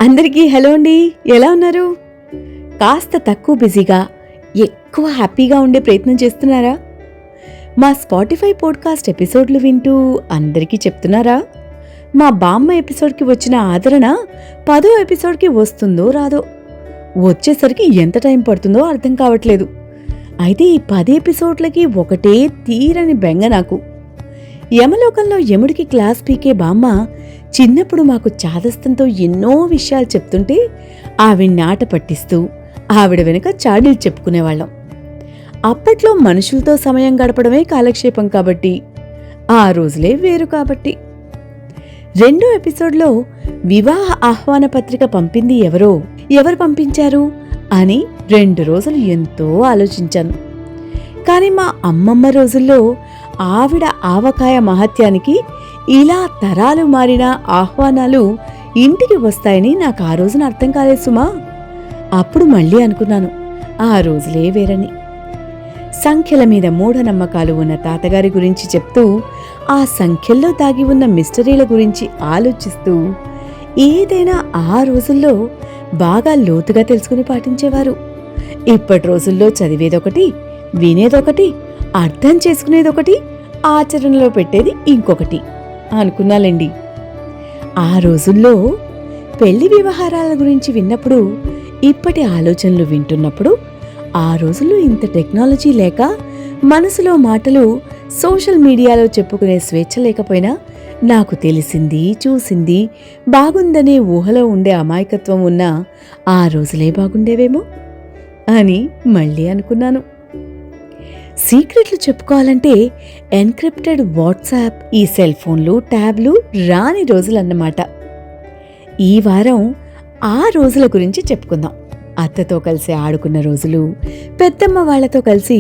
అందరికీ హలో అండి. ఎలా ఉన్నారు? కాస్త తక్కువ బిజీగా ఎక్కువ హ్యాపీగా ఉండే ప్రయత్నం చేస్తున్నారా? మా స్పాటిఫై పోడ్కాస్ట్ ఎపిసోడ్లు వింటూ అందరికీ చెప్తున్నారా? మా బామ్మ ఎపిసోడ్కి వచ్చిన ఆదరణ 10వ ఎపిసోడ్కి వస్తుందో రాదో, వచ్చేసరికి ఎంత టైం పడుతుందో అర్థం కావట్లేదు. అయితే ఈ 10 ఎపిసోడ్లకి ఒకటే తీరని బెంగ నాకు. యమలోకంలో యముడికి క్లాస్ పీకే బామ్మ చిన్నప్పుడు మాకు చాదస్తంతో ఎన్నో విషయాలు చెప్తుంటే ఆవిడ్ని ఆట పట్టిస్తూ ఆవిడ వెనుక చాడీలు చెప్పుకునేవాళ్ళం. అప్పట్లో మనుషులతో సమయం గడపడమే కాలక్షేపం కాబట్టి, ఆ రోజులే వేరు కాబట్టి. 2వ ఎపిసోడ్లో వివాహ ఆహ్వాన పత్రిక పంపింది ఎవరు పంపించారు అని 2 రోజులు ఎంతో ఆలోచించాను. కానీ మా అమ్మమ్మ రోజుల్లో ఆవిడ ఆవకాయ మహత్యానికి ఇలా తరాలు మారిన ఆహ్వానాలు ఇంటికి వస్తాయని నాకు ఆ రోజున అర్థం కాలేదు సుమా. అప్పుడు మళ్ళీ అనుకున్నాను, ఆ రోజులే వేరని. సంఖ్యల మీద మూఢనమ్మకాలు ఉన్న తాతగారి గురించి చెప్తూ, ఆ సంఖ్యల్లో దాగి ఉన్న మిస్టరీల గురించి ఆలోచిస్తూ, ఏదైనా ఆ రోజుల్లో బాగా లోతుగా తెలుసుకుని పాటించేవారు. ఇప్పటి రోజుల్లో చదివేదొకటి, వినేదొకటి, అర్థం చేసుకునేదొకటి, ఆచరణలో పెట్టేది ఇంకొకటి అనుకున్నాలండి. ఆ రోజుల్లో పెళ్లి వ్యవహారాల గురించి విన్నప్పుడు, ఇప్పటి ఆలోచనలు వింటున్నప్పుడు, ఆ రోజుల్లో ఇంత టెక్నాలజీ లేక మనసులో మాటలు సోషల్ మీడియాలో చెప్పుకునే స్వేచ్ఛ లేకపోయినా, నాకు తెలిసింది చూసింది బాగుందనే ఊహలో ఉండే అమాయకత్వం ఉన్న ఆ రోజులే బాగుండేవేమో అని మళ్ళీ అనుకున్నాను. సీక్రెట్లు చెప్పుకోవాలంటే ఎన్క్రిప్టెడ్ వాట్సాప్, ఈ సెల్ ఫోన్లు, ట్యాబ్లు రాని రోజులన్నమాట. ఈ వారం ఆ రోజుల గురించి చెప్పుకుందాం. అత్తతో కలిసి ఆడుకున్న రోజులు, పెద్దమ్మ వాళ్లతో కలిసి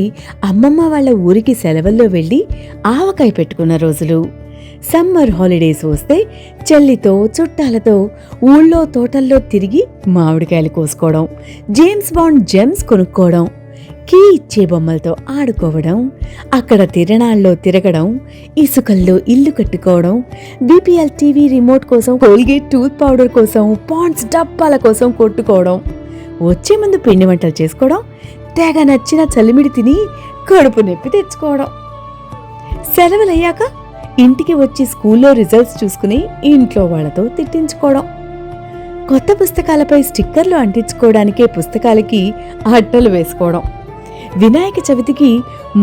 అమ్మమ్మ వాళ్ల ఊరికి సెలవుల్లో వెళ్లి ఆవకాయ పెట్టుకున్న రోజులు, సమ్మర్ హాలిడేస్ వస్తే చెల్లితో చుట్టాలతో ఊళ్ళో తోటల్లో తిరిగి మామిడికాయలు కోసుకోవడం, జేమ్స్ బాండ్ జెమ్స్ కొనుక్కోవడం, కీ ఇచ్చే బొమ్మలతో ఆడుకోవడం, అక్కడ తిరణాల్లో తిరగడం, ఇసుకల్లో ఇల్లు కట్టుకోవడం, బీపీఎల్ టీవీ రిమోట్ కోసం, కోల్గేట్ టూత్ పౌడర్ కోసం, పాండ్స్ డబ్బాల కోసం కొట్టుకోవడం, వచ్చే ముందు పిండి వంటలు చేసుకోవడం, తెగ నచ్చిన చలిమిడి తిని కడుపు నొప్పి తెచ్చుకోవడం, సెలవులయ్యాక ఇంటికి వచ్చి స్కూల్లో రిజల్ట్స్ చూసుకుని ఇంట్లో వాళ్లతో తిట్టించుకోవడం, కొత్త పుస్తకాలపై స్టిక్కర్లు అంటించుకోవడానికే పుస్తకాలకి అట్టలు వేసుకోవడం, వినాయక చవితికి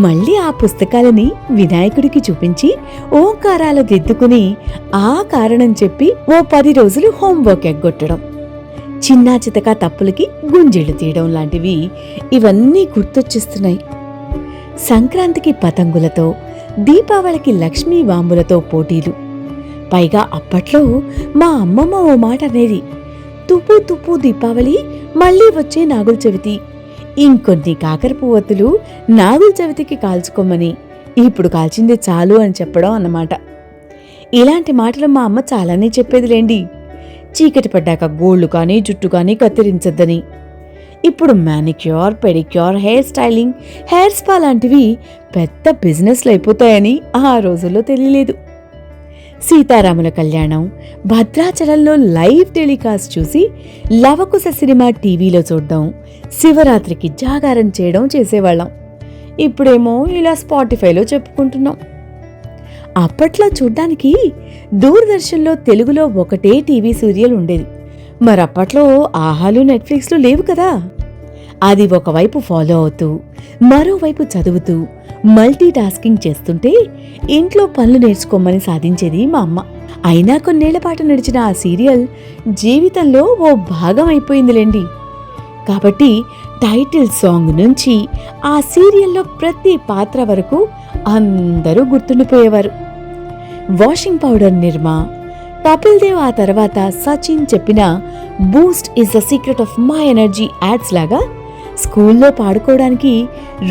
మళ్ళీ ఆ పుస్తకాలని వినాయకుడికి చూపించి ఓంకారాలు దిద్దుకుని ఆ కారణం చెప్పి ఓ 10 రోజులు హోంవర్క్ ఎగ్గొట్టడం, చిన్నా చితకా తప్పులకి గుంజీళ్లు తీయడం లాంటివి ఇవన్నీ గుర్తొచ్చేస్తున్నాయి. సంక్రాంతికి పతంగులతో, దీపావళికి లక్ష్మీ వాంబులతో పోటీలు. పైగా అప్పట్లో మా అమ్మమ్మ ఓ మాట అనేది, తుప్పు తుప్పు దీపావళి, మళ్లీ వచ్చే నాగుల చవితి, ఇంకొన్ని కాకర పువ్వొత్తులు నాగుల చవితికి కాల్చుకోమని, ఇప్పుడు కాల్చిందే చాలు అని చెప్పడం అన్నమాట. ఇలాంటి మాటలు మా అమ్మ చాలానే చెప్పేదిలేండి. చీకటి పడ్డాక గోళ్లు కానీ జుట్టు కానీ కత్తిరించద్దని. ఇప్పుడు manicure, pedicure, hair styling, hair spa లాంటివి పెద్ద బిజినెస్లు అయిపోతాయని ఆ రోజుల్లో తెలియలేదు. సీతారాముల కళ్యాణం, భద్రాచలంలో లైవ్ టెలికాస్ట్ చూసి లవకుశ సినిమా టీవీలో చూడడం, శివరాత్రికి జాగారం చేయడం చేసేవాళ్ళం. ఇప్పుడేమో ఇలా స్పాటిఫైలో చెప్పుకుంటున్నాం. అప్పట్లో చూడ్డానికి దూరదర్శన్లో తెలుగులో ఒకటే టీవీ సీరియల్ ఉండేది. మరప్పట్లో ఆహాలు, నెట్ఫ్లిక్స్లు లేవు కదా. అది ఒకవైపు ఫాలో అవుతూ మరోవైపు చదువుతూ మల్టీ టాస్కింగ్ చేస్తుంటే ఇంట్లో పనులు నేర్చుకోమని సాధించేది మా అమ్మ. అయినా కొన్నేళ్ల పాటు నడిచిన ఆ సీరియల్ జీవితంలో ఓ భాగం అయిపోయిందిలేండి. కాబట్టి టైటిల్ సాంగ్ నుంచి ఆ సీరియల్లో ప్రతి పాత్ర వరకు అందరూ గుర్తుండిపోయేవారు. వాషింగ్ పౌడర్ నిర్మా, కపిల్ దేవ్, ఆ తర్వాత సచిన్ చెప్పిన Boost is the secret of my energy ads లాగా స్కూల్లో పాడుకోవడానికి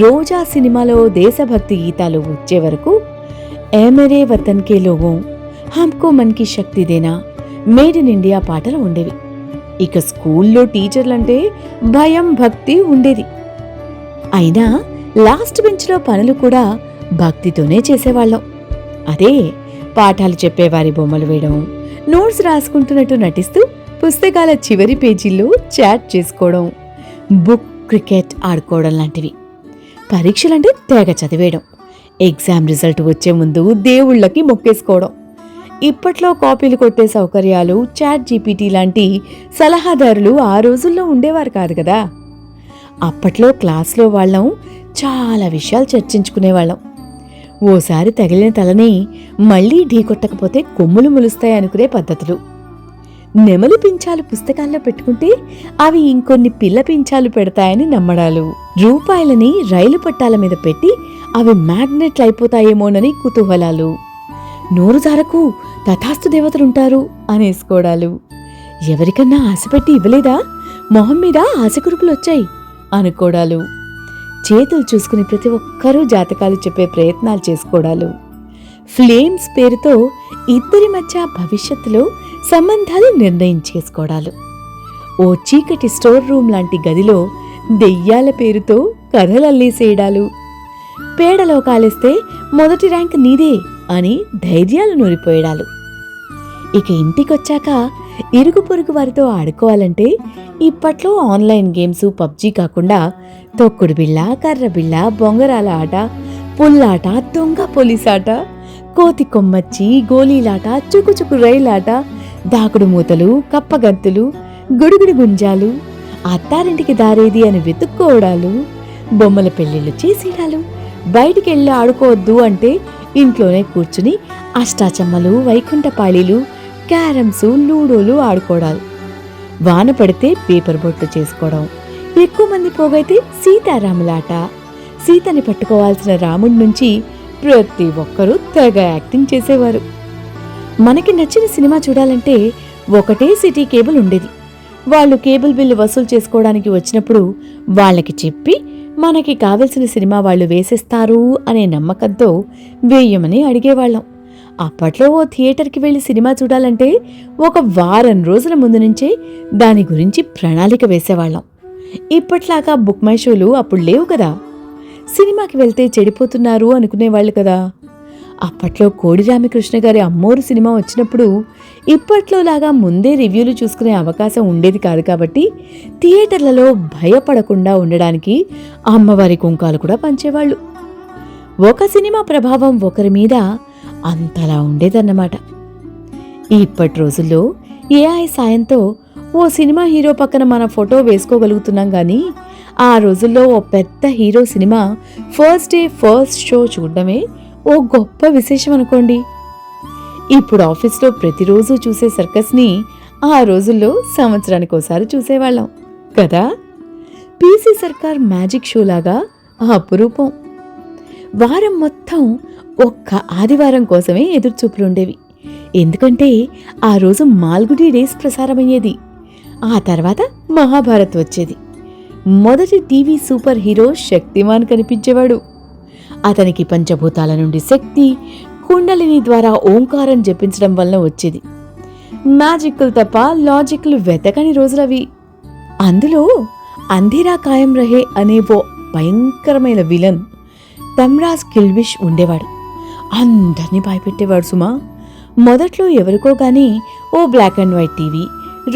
రోజా సినిమాలో దేశభక్తి గీతాలు వచ్చే వరకు ఏ మేరే వతన్ కే లోగో, హమ్కో మన్ కి శక్తి దేనా, మేడ్ ఇన్ ఇండియా పాటలు ఉండేవి. ఇక స్కూల్లో టీచర్లంటే భయం, భక్తి ఉండేది. అయినా లాస్ట్ బెంచ్లో పనులు కూడా భక్తితోనే చేసేవాళ్ళం. అదే పాఠాలు చెప్పేవారి బొమ్మలు వేయడం, నోట్స్ రాసుకుంటున్నట్టు నటిస్తూ పుస్తకాల చివరి పేజీల్లో చాట్ చేసుకోవడం, బుక్ క్రికెట్ ఆడుకోవడం లాంటివి. పరీక్షలంటే తెగ చదివేయడం, ఎగ్జామ్ రిజల్ట్ వచ్చే ముందు దేవుళ్ళకి మొక్కేసుకోవడం. ఇప్పట్లో కాపీలు కొట్టే సౌకర్యాలు, చాట్ జీపీటీ లాంటి సలహాదారులు ఆ రోజుల్లో ఉండేవారు కాదు కదా. అప్పట్లో క్లాస్లో వాళ్ళం చాలా విషయాలు చర్చించుకునేవాళ్ళం. ఓసారి తగిలిన తలని మళ్లీ ఢీకొట్టకపోతే కొమ్ములు ములుస్తాయి అనుకునే పద్ధతులు. నెమలి పించాలు పుస్తకాల్లో పెట్టుకుంటే అవి ఇంకొన్ని పిల్ల పించాలు పెడతాయని నమ్మడాలు, రూపాయలని రైలు పట్టాల మీద పెట్టి అవి మ్యాగ్నెట్లు అయిపోతాయేమోనని కుతూహలాలు, నోరు జారకు తథాస్తు దేవతలుంటారు అనేసుకోవడాలు, ఎవరికన్నా ఆశపెట్టి ఇవ్వలేదా మొహం మీద ఆశకురుపులొచ్చాయి అనుకోవడాలు, చేతులు చూసుకుని ప్రతి ఒక్కరూ జాతకాలు చెప్పే ప్రయత్నాలు చేసుకోవడాలు, ఫ్లేమ్స్ పేరుతో ఇద్దరి మధ్య భవిష్యత్తులో సంబంధాలు నిర్ణయం చేసుకోవడాలు, ఓ చీకటి స్టోర్ రూమ్ లాంటి గదిలో దెయ్యాల పేరుతో కథలు అల్లేసేయడాలు, పేడలో కాలేస్తే మొదటి ర్యాంక్ నీదే అని ధైర్యాలు నూరిపోయడాలు. ఇక ఇంటికొచ్చాక ఇరుగు పొరుగు వారితో ఆడుకోవాలంటే ఇప్పట్లో ఆన్లైన్ గేమ్స్, పబ్జీ కాకుండా తొక్కుడు బిళ్ళ, కర్ర బిళ్ళ, బొంగరాల ఆట, పుల్లాట, దొంగ పోలీసాట, కోతి కొమ్మచ్చి, గోలీలాట, చుకుచుకు రైలాట, దాకుడు మూతలు, కప్పగంతులు, గుడుగుడు గుంజాలు, అత్తారింటికి దారేది అని వెతుక్కోవడాలు, బొమ్మల పెళ్లిళ్ళు చేసేయడాలు, బయటికెళ్ళి ఆడుకోవద్దు అంటే ఇంట్లోనే కూర్చుని అష్టాచమ్మలు, వైకుంఠపాళీలు, క్యారమ్స్, లూడోలు ఆడుకోవడాలు, వాన పడితే పేపర్ బొట్లు చేసుకోవడం, ఎక్కువ మంది పోగైతే సీతారాములాట, సీతని పట్టుకోవాల్సిన రాముడి నుంచి ప్రతి ఒక్కరూ తెగ యాక్టింగ్ చేసేవారు. మనకి నచ్చిన సినిమా చూడాలంటే ఒకటే సిటీ కేబుల్ ఉండేది. వాళ్ళు కేబుల్ బిల్లు వసూలు చేసుకోవడానికి వచ్చినప్పుడు వాళ్ళకి చెప్పి మనకి కావలసిన సినిమా వాళ్ళు వేసేస్తారు అనే నమ్మకంతో వేయమని అడిగేవాళ్ళం. అప్పట్లో ఓ థియేటర్కి వెళ్ళి సినిమా చూడాలంటే ఒక వారం రోజుల ముందు నుంచే దాని గురించి ప్రణాళిక వేసేవాళ్ళం. ఇప్పట్లాగా బుక్ మై షోలు అప్పుడు లేవు కదా. సినిమాకి వెళ్తే చెడిపోతున్నారు అనుకునేవాళ్ళు కదా. అప్పట్లో కోడి రామకృష్ణ గారి అమ్మోరు సినిమా వచ్చినప్పుడు ఇప్పట్లోలాగా ముందే రివ్యూలు చూసుకునే అవకాశం ఉండేది కాదు. కాబట్టి థియేటర్లలో భయపడకుండా ఉండడానికి అమ్మవారి కుంకాలు కూడా పంచేవాళ్ళు. ఒక సినిమా ప్రభావం ఒకరి మీద అంతలా ఉండేదన్నమాట. ఇప్పటి రోజుల్లో ఏఐ సాయంతో ఓ సినిమా హీరో పక్కన మన ఫోటో వేసుకోగలుగుతున్నాం కానీ ఆ రోజుల్లో ఓ పెద్ద hero cinema first day first show చూడడమే ఓ గొప్ప విశేషం అనుకోండి. ఇప్పుడు ఆఫీస్లో ప్రతిరోజు చూసే సర్కస్ని ఆ రోజుల్లో సంవత్సరానికి ఒకసారి చూసేవాళ్ళం కదా. పీసీ సర్కార్ మ్యాజిక్ షోలాగా అపురూపం. వారం మొత్తం ఒక్క ఆదివారం కోసమే ఎదురుచూపులుండేవి. ఎందుకంటే ఆ రోజు మాల్గుడి డేస్ ప్రసారమయ్యేది. ఆ తర్వాత మహాభారత్ వచ్చేది. మొదటి టీవీ సూపర్ హీరో శక్తిమాన్ కనిపించేవాడు. అతనికి పంచభూతాల నుండి శక్తి, కుండలిని ద్వారా ఓంకారం జపించడం వలన వచ్చేది. మ్యాజిక్లు తప్ప లాజిక్లు వెతకని రోజులవి. అందులో అంధేరా ఖాయం రహే అనే ఓ భయంకరమైన విలన్ తమ్రాజ్ కిల్బిష్ ఉండేవాడు. అందర్నీ భయపెట్టేవాడు సుమా. మొదట్లో ఎవరికో గానీ ఓ black and white TV,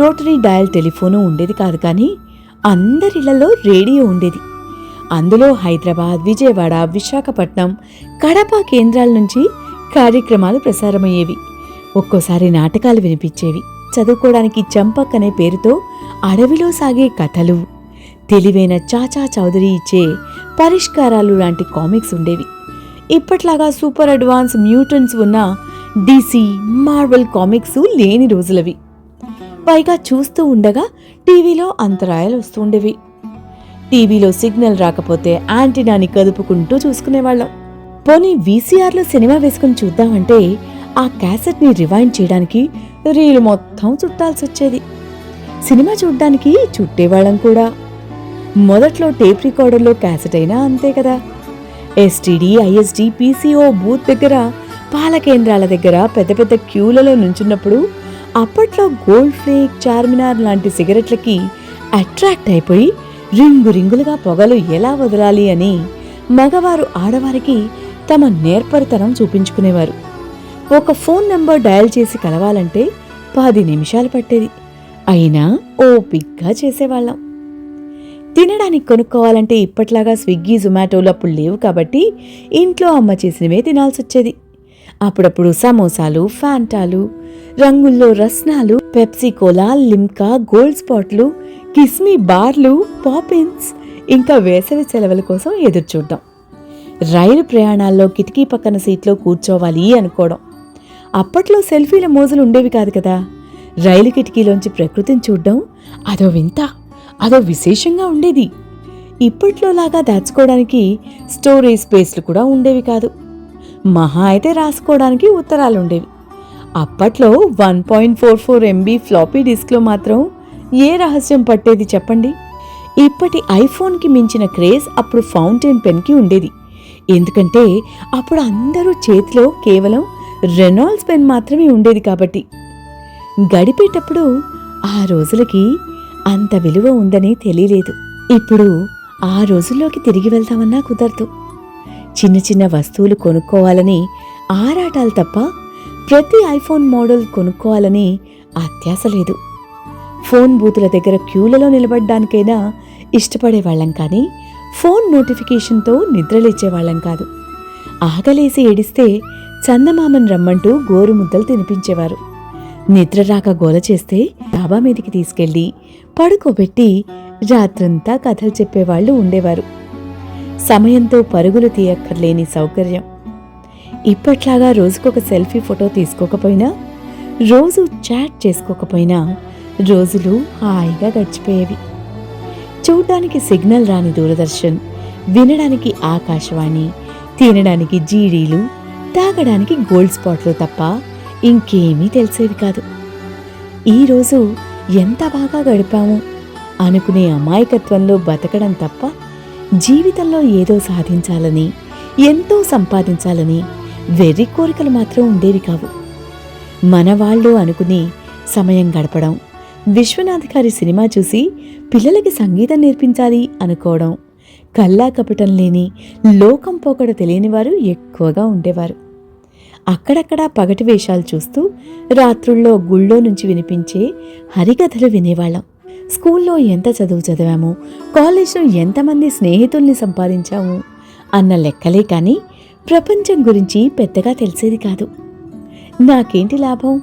rotary dial telephone ఉండేది కాదు. కానీ అందరిళ్లలో రేడియో ఉండేది. అందులో హైదరాబాద్, విజయవాడ, విశాఖపట్నం, కడప కేంద్రాల నుంచి కార్యక్రమాలు ప్రసారమయ్యేవి. ఒక్కోసారి నాటకాలు వినిపించేవి. చదువుకోవడానికి చంపక్ అనే పేరుతో అడవిలో సాగే కథలు, తెలివైన చాచా చౌదరి ఇచ్చే పరిష్కారాలు లాంటి కామిక్స్ ఉండేవి. ఇప్పట్లాగా సూపర్ అడ్వాన్స్ మ్యూటెంట్స్ ఉన్న డీసీ, మార్వెల్ కామిక్స్ లేని రోజులవి. పైగా చూస్తూ ఉండగా టీవీలో అంతరాయాలు వస్తుండేవి. టీవీలో సిగ్నల్ రాకపోతే యాంటీనాని కదుపుకుంటూ చూసుకునేవాళ్ళం. పోనీ వీసీఆర్లో సినిమా వేసుకుని చూద్దామంటే ఆ క్యాసెట్ని రివైండ్ చేయడానికి రీలు మొత్తం చుట్టాల్సి వచ్చేది. సినిమా చూడ్డానికి చుట్టేవాళ్ళం కూడా. మొదట్లో టేప్ రికార్డర్లో క్యాసెట్ అయినా అంతే కదా. ఎస్టీడీ, ఐఎస్డీ, పీసీఓ బూత్ దగ్గర, పాల కేంద్రాల దగ్గర పెద్ద పెద్ద క్యూలలో నుంచున్నప్పుడు అప్పట్లో గోల్డ్ ఫ్లేక్, చార్మినార్ లాంటి సిగరెట్లకి అట్రాక్ట్ అయిపోయి రింగు రింగులుగా పొగలు ఎలా వదలాలి అని మగవారు ఆడవారికి తమ నేర్పరితనం చూపించుకునేవారు. ఒక ఫోన్ నంబర్ డయల్ చేసి కలవాలంటే 10 నిమిషాలు పట్టేది. అయినా ఓపిగ్గా చేసేవాళ్ళం. తినడానికి కొనుక్కోవాలంటే ఇప్పట్లాగా స్విగ్గీ, జొమాటోలు అప్పుడు లేవు కాబట్టి ఇంట్లో అమ్మ చేసినవే తినాల్సొచ్చేది. అప్పుడప్పుడు సమోసాలు, ఫ్యాంటాలు, రంగుల్లో రస్నాలు, పెప్సీ కోలా, లిమ్కా, గోల్డ్ స్పాట్లు, కిస్మీ బార్లు, పాపిన్స్, ఇంకా వేసవి సెలవుల కోసం ఎదురుచూడ్డం. రైలు ప్రయాణాల్లో కిటికీ పక్కన సీట్లో కూర్చోవాలి అనుకోవడం. అప్పట్లో సెల్ఫీల మోజులు ఉండేవి కాదు కదా. రైలు కిటికీలోంచి ప్రకృతిని చూడ్డం అదో వింత, అదో విశేషంగా ఉండేది. ఇప్పట్లోలాగా దాచుకోవడానికి స్టోరేజ్ స్పేస్లు కూడా ఉండేవి కాదు. మహా అయితే రాసుకోవడానికి ఉత్తరాలుండేవి. అప్పట్లో 1.44 MB ఫ్లాపీ డిస్క్లో మాత్రం ఏ రహస్యం పట్టేది చెప్పండి. ఇప్పటి ఐఫోన్కి మించిన క్రేజ్ అప్పుడు ఫౌంటైన్ పెన్కి ఉండేది. ఎందుకంటే అప్పుడు అందరూ చేతిలో కేవలం రెనాల్డ్స్ పెన్ మాత్రమే ఉండేది కాబట్టి. గడిపేటప్పుడు ఆ రోజులకి అంత విలువ ఉందని తెలియలేదు. ఇప్పుడు ఆ రోజుల్లోకి తిరిగి వెళ్తామన్నా కుదరదు. చిన్న చిన్న వస్తువులు కొనుక్కోవాలని ఆరాటాలు తప్ప ప్రతి ఐఫోన్ మోడల్ కొనుక్కోవాలని అత్యాశ లేదు. ఫోన్ బూతుల దగ్గర క్యూలలో నిలబడ్డానికైనా ఇష్టపడేవాళ్లం కానీ ఫోన్ నోటిఫికేషన్తో నిద్రలేచేవాళ్లం కాదు. ఆకలేసి ఏడిస్తే చందమామను రమ్మంటూ గోరుముద్దలు తినిపించేవారు. నిద్ర రాక గోల చేస్తే డాబా మీదికి తీసుకెళ్లి పడుకోబెట్టి రాత్రంతా కథలు చెప్పేవాళ్లు ఉండేవారు. సమయంతో పరుగులు తీయక్కర్లేని సౌకర్యం. ఇప్పట్లాగా రోజుకొక సెల్ఫీ ఫోటో తీసుకోకపోయినా, రోజు చాట్ చేసుకోకపోయినా రోజులు హాయిగా గడిచిపోయేవి. చూడ్డానికి సిగ్నల్ రాని దూరదర్శన్, వినడానికి ఆకాశవాణి, తినడానికి జీడీలు, తాగడానికి గోల్డ్ స్పాట్లు తప్ప ఇంకేమీ తెలిసేవి కాదు. ఈరోజు ఎంత బాగా గడిపాము అనుకునే అమాయకత్వంలో బతకడం తప్ప జీవితంలో ఏదో సాధించాలని, ఎంతో సంపాదించాలని వెర్రి కోరికలు మాత్రం ఉండేవి కావు. మనవాళ్ళు అనుకుని సమయం గడపడం, విశ్వనాథ్ గారి సినిమా చూసి పిల్లలకి సంగీతం నేర్పించాలి అనుకోవడం, కల్లా కపటం లేని, లోకం పోకడ తెలియనివారు ఎక్కువగా ఉండేవారు. అక్కడక్కడా పగటి వేషాలు చూస్తూ రాత్రుల్లో గుళ్ళో నుంచి వినిపించే హరికథలు వినేవాళ్ళం. స్కూల్లో ఎంత చదువు చదివాము, కాలేజ్లో ఎంతమంది స్నేహితుల్ని సంపాదించాము అన్న లెక్కలే కానీ ప్రపంచం గురించి పెద్దగా తెలిసేది కాదు. నాకేంటి లాభం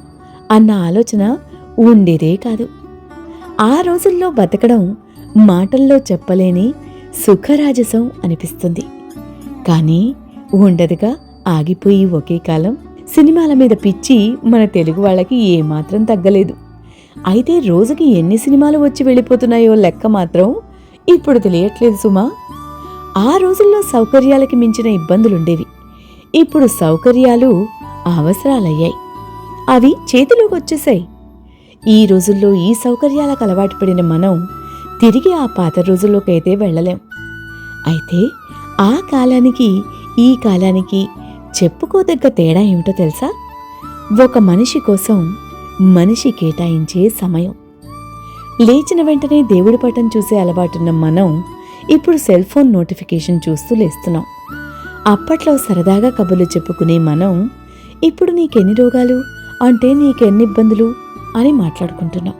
అన్న ఆలోచన ఉండేదే కాదు. ఆ రోజుల్లో బతకడం మాటల్లో చెప్పలేని సుఖరాజసం అనిపిస్తుంది. కానీ ఉండదుగా ఆగిపోయి ఒకే కాలం. సినిమాల మీద పిచ్చి మన తెలుగు వాళ్ళకి ఏమాత్రం తగ్గలేదు. అయితే రోజుకి ఎన్ని సినిమాలు వచ్చి వెళ్ళిపోతున్నాయో లెక్క మాత్రం ఇప్పుడు తెలియట్లేదు సుమా. ఆ రోజుల్లో సౌకర్యాలకి మించిన ఇబ్బందులుండేవి. ఇప్పుడు సౌకర్యాలు అవసరాలయ్యాయి. అవి చేతిలోకి వచ్చేసాయి. ఈ రోజుల్లో ఈ సౌకర్యాలకు అలవాటు పడిన మనం తిరిగి ఆ పాత రోజుల్లోకైతే వెళ్ళలేం. అయితే ఆ కాలానికి ఈ కాలానికి చెప్పుకోదగ్గ తేడా ఏమిటో తెలుసా? ఒక మనిషి కోసం మనిషి కేటాయించే సమయం. లేచిన వెంటనే దేవుడి పటం చూసే అలవాటున్న మనం ఇప్పుడు సెల్ ఫోన్ నోటిఫికేషన్ చూస్తూ లేస్తున్నాం. అప్పట్లో సరదాగా కబుర్లు చెప్పుకునే మనం ఇప్పుడు నీకెన్ని రోగాలు అంటే నీకెన్ని ఇబ్బందులు అని మాట్లాడుకుంటున్నాం.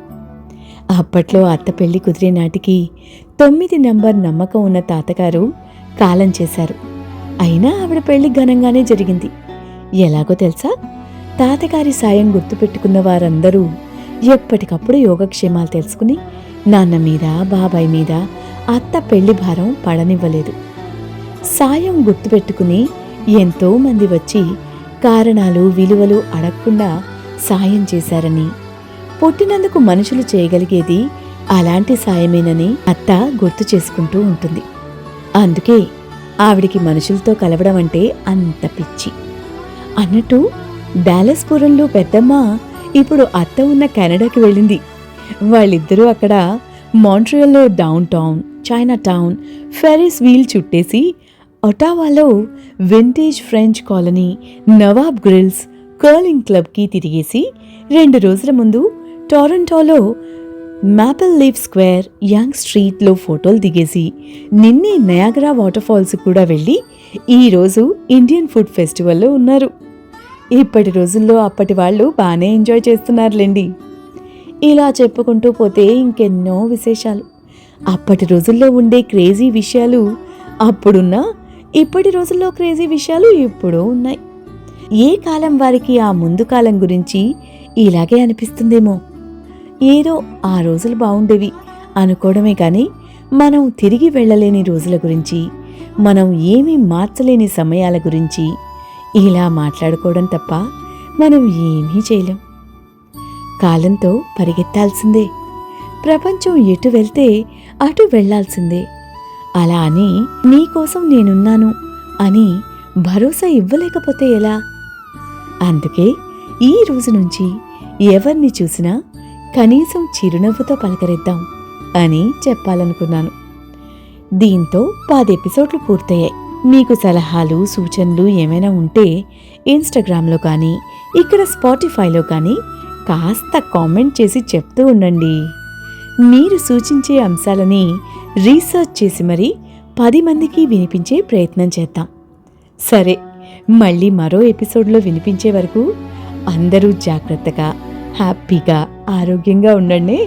అప్పట్లో అత్త పెళ్లి కుదిరే నాటికి 9 నంబర్ నమ్మకం ఉన్న తాతగారు కాలం చేశారు. అయినా ఆవిడ పెళ్లి ఘనంగానే జరిగింది. ఎలాగో తెలుసా? తాతగారి సాయం గుర్తుపెట్టుకున్న వారందరూ ఎప్పటికప్పుడు యోగక్షేమాలు తెలుసుకుని నాన్న మీద, బాబాయ్ మీద అత్త పెళ్లి భారం పడనివ్వలేదు. సాయం గుర్తుపెట్టుకుని ఎంతో మంది వచ్చి కారణాలు, విలువలు అడగకుండా సాయం చేశారని, పుట్టినందుకు మనుషులు చేయగలిగేది అలాంటి సాయమేనని అత్త గుర్తు చేసుకుంటూ ఉంటుంది. అందుకే ఆవిడికి మనుషులతో కలవడం అంటే అంత పిచ్చి. అన్నట్టు డాలస్పురంలో పెద్దమ్మ ఇప్పుడు అత్త ఉన్న కెనడాకి వెళ్ళింది. వాళ్ళిద్దరూ అక్కడ మాంట్రియల్లో down town, China town, Ferris wheel చుట్టేసి ఒటావాలో vintage French colony, Nawab grills, curling క్లబ్కి తిరిగేసి 2 రోజుల ముందు టొరంటోలో మాపిల్ లీఫ్ స్క్వేర్, యంగ్ స్ట్రీట్లో ఫోటోలు దిగేసి నిన్నే నయాగరా వాటర్ ఫాల్స్ కూడా వెళ్ళి ఈరోజు ఇండియన్ ఫుడ్ ఫెస్టివల్లో ఉన్నారు. ఇప్పటి రోజుల్లో అప్పటి వాళ్ళు బాగానే ఎంజాయ్ చేస్తున్నారులేండి. ఇలా చెప్పుకుంటూ పోతే ఇంకెన్నో విశేషాలు. అప్పటి రోజుల్లో ఉండే క్రేజీ విషయాలు అప్పుడున్నా, ఇప్పటి రోజుల్లో క్రేజీ విషయాలు ఇప్పుడు ఉన్నాయి. ఏ కాలం వారికి ఆ ముందు కాలం గురించి ఇలాగే అనిపిస్తుందేమో. ఏదో ఆ రోజులు బాగుండేవి అనుకోవడమే కానీ మనం తిరిగి వెళ్ళలేని రోజుల గురించి, మనం ఏమీ మార్చలేని సమయాల గురించి ఇలా మాట్లాడుకోవడం తప్ప మనం ఏమీ చేయలేం. కాలంతో పరిగెత్తాల్సిందే. ప్రపంచం ఎటు వెళ్తే అటు వెళ్లాల్సిందే. అలా అని నీకోసం నేనున్నాను అని భరోసా ఇవ్వలేకపోతే ఎలా? అందుకే ఈ రోజు నుంచి ఎవరిని చూసినా కనీసం చిరునవ్వుతో పలకరిద్దాం అని చెప్పాలనుకున్నాను. దీంతో 10 ఎపిసోడ్లు పూర్తయ్యాయి. మీకు సలహాలు, సూచనలు ఏమైనా ఉంటే ఇన్స్టాగ్రామ్లో కానీ, ఇక్కడ స్పాటిఫైలో కానీ కాస్త కామెంట్ చేసి చెప్తూ ఉండండి. మీరు సూచించే అంశాలని రీసెర్చ్ చేసి మరీ 10 మందికి వినిపించే ప్రయత్నం చేద్దాం. సరే, మళ్ళీ మరో ఎపిసోడ్లో వినిపించే వరకు అందరూ జాగ్రత్తగా, హ్యాపీగా, ఆరోగ్యంగా ఉండండి.